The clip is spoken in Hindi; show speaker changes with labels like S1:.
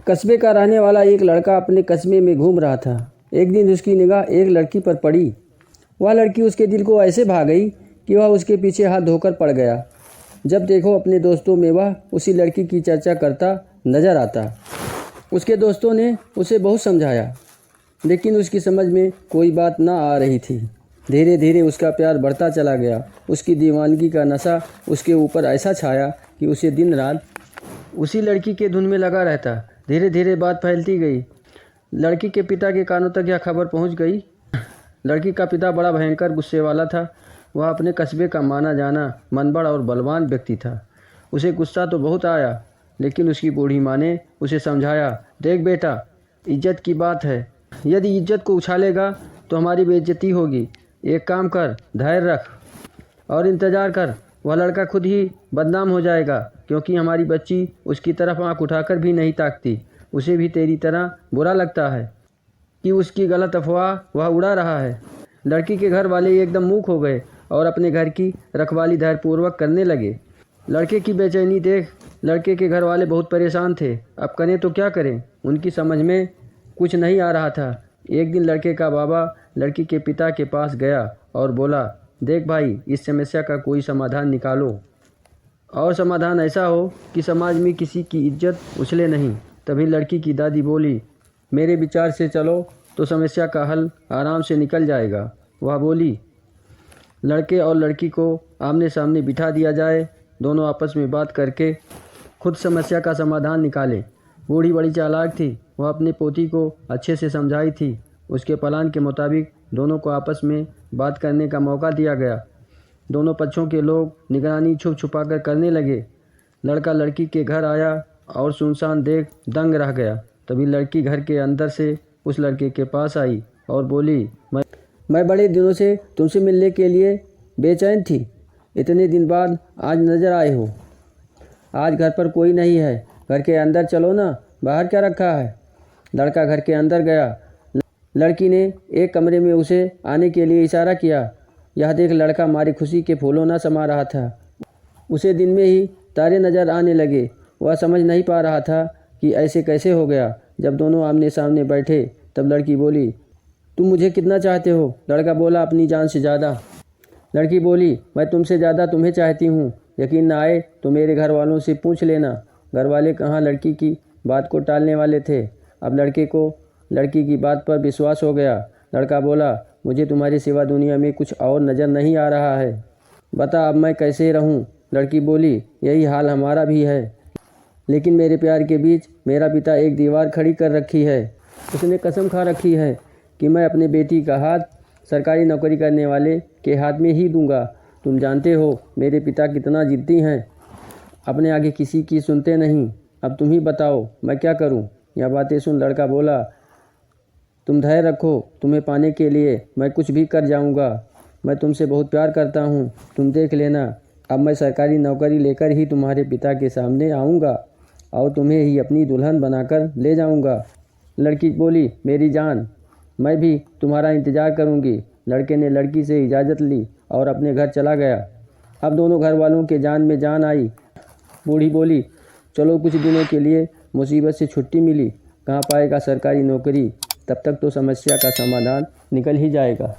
S1: कस्बे का रहने वाला एक लड़का अपने कस्बे में घूम रहा था। एक दिन उसकी निगाह एक लड़की पर पड़ी। वह लड़की उसके दिल को ऐसे भा गई कि वह उसके पीछे हाथ धोकर पड़ गया। जब देखो अपने दोस्तों में वह उसी लड़की की चर्चा करता नजर आता। उसके दोस्तों ने उसे बहुत समझाया, लेकिन उसकी समझ में कोई बात ना आ रही थी। धीरे धीरे उसका प्यार बढ़ता चला गया। उसकी दीवानगी का नशा उसके ऊपर ऐसा छाया कि उसे दिन रात उसी लड़की के धुन में लगा रहता। धीरे धीरे बात फैलती गई। लड़की के पिता के कानों तक यह खबर पहुंच गई। लड़की का पिता बड़ा भयंकर गुस्से वाला था। वह अपने कस्बे का माना जाना मनबड़ और बलवान व्यक्ति था। उसे गुस्सा तो बहुत आया, लेकिन उसकी बूढ़ी माँ ने उसे समझाया, देख बेटा, इज्जत की बात है। यदि इज्जत को उछालेगा तो हमारी बेइज्जती होगी। एक काम कर, धैर्य रख और इंतज़ार कर। वह लड़का खुद ही बदनाम हो जाएगा, क्योंकि हमारी बच्ची उसकी तरफ आंख उठाकर भी नहीं ताकती। उसे भी तेरी तरह बुरा लगता है कि उसकी गलत अफवाह वह उड़ा रहा है। लड़की के घर वाले एकदम मूक हो गए और अपने घर की रखवाली धैर्यपूर्वक करने लगे। लड़के की बेचैनी देख लड़के के घर वाले बहुत परेशान थे। अब करें तो क्या करें, उनकी समझ में कुछ नहीं आ रहा था। एक दिन लड़के का बाबा लड़की के पिता के पास गया और बोला, देख भाई, इस समस्या का कोई समाधान निकालो, और समाधान ऐसा हो कि समाज में किसी की इज्जत उछले नहीं। तभी लड़की की दादी बोली, मेरे विचार से चलो तो समस्या का हल आराम से निकल जाएगा। वह बोली, लड़के और लड़की को आमने सामने बिठा दिया जाए, दोनों आपस में बात करके खुद समस्या का समाधान निकालें। बूढ़ी बड़ी चालाक थी। वह अपने पोती को अच्छे से समझाई थी। उसके प्लान के मुताबिक दोनों को आपस में बात करने का मौका दिया गया। दोनों पक्षों के लोग निगरानी छुप छुपा कर करने लगे। लड़का लड़की के घर आया और सुनसान देख दंग रह गया। तभी लड़की घर के अंदर से उस लड़के के पास आई और बोली, मैं बड़े दिनों से तुमसे मिलने के लिए बेचैन थी। इतने दिन बाद आज नज़र आए हो। आज घर पर कोई नहीं है, घर के अंदर चलो ना, बाहर क्या रखा है। लड़का घर के अंदर गया। लड़की ने एक कमरे में उसे आने के लिए इशारा किया। यह देख लड़का मारी खुशी के फूलों न समा रहा था। उसे दिन में ही तारे नज़र आने लगे। वह समझ नहीं पा रहा था कि ऐसे कैसे हो गया। जब दोनों आमने सामने बैठे तब लड़की बोली, तुम मुझे कितना चाहते हो। लड़का बोला, अपनी जान से ज़्यादा। लड़की बोली, मैं तुमसे ज़्यादा तुम्हें चाहती हूँ। यकीन ना आए तो मेरे घर वालों से पूछ लेना। घर वाले कहाँ लड़की की बात को टालने वाले थे। अब लड़के को लड़की की बात पर विश्वास हो गया। लड़का बोला, मुझे तुम्हारे सिवा दुनिया में कुछ और नज़र नहीं आ रहा है। बता अब मैं कैसे रहूं। लड़की बोली, यही हाल हमारा भी है, लेकिन मेरे प्यार के बीच मेरा पिता एक दीवार खड़ी कर रखी है। उसने कसम खा रखी है कि मैं अपने बेटी का हाथ सरकारी नौकरी करने वाले के हाथ में ही दूंगा। तुम जानते हो मेरे पिता कितना जिद्दी हैं, अपने आगे किसी की सुनते नहीं। अब तुम ही बताओ मैं क्या करूं। यह बातें सुन लड़का बोला, तुम धैर्य रखो, तुम्हें पाने के लिए मैं कुछ भी कर जाऊंगा। मैं तुमसे बहुत प्यार करता हूं, तुम देख लेना। अब मैं सरकारी नौकरी लेकर ही तुम्हारे पिता के सामने आऊँगा और तुम्हें ही अपनी दुल्हन बनाकर ले जाऊँगा। लड़की बोली, मेरी जान, मैं भी तुम्हारा इंतज़ार करूँगी। लड़के ने लड़की से इजाज़त ली और अपने घर चला गया। अब दोनों घर वालों के जान में जान आई। बूढ़ी बोली, चलो कुछ दिनों के लिए मुसीबत से छुट्टी मिली, कहाँ पाएगा सरकारी नौकरी। तब तक तो समस्या का समाधान निकल ही जाएगा।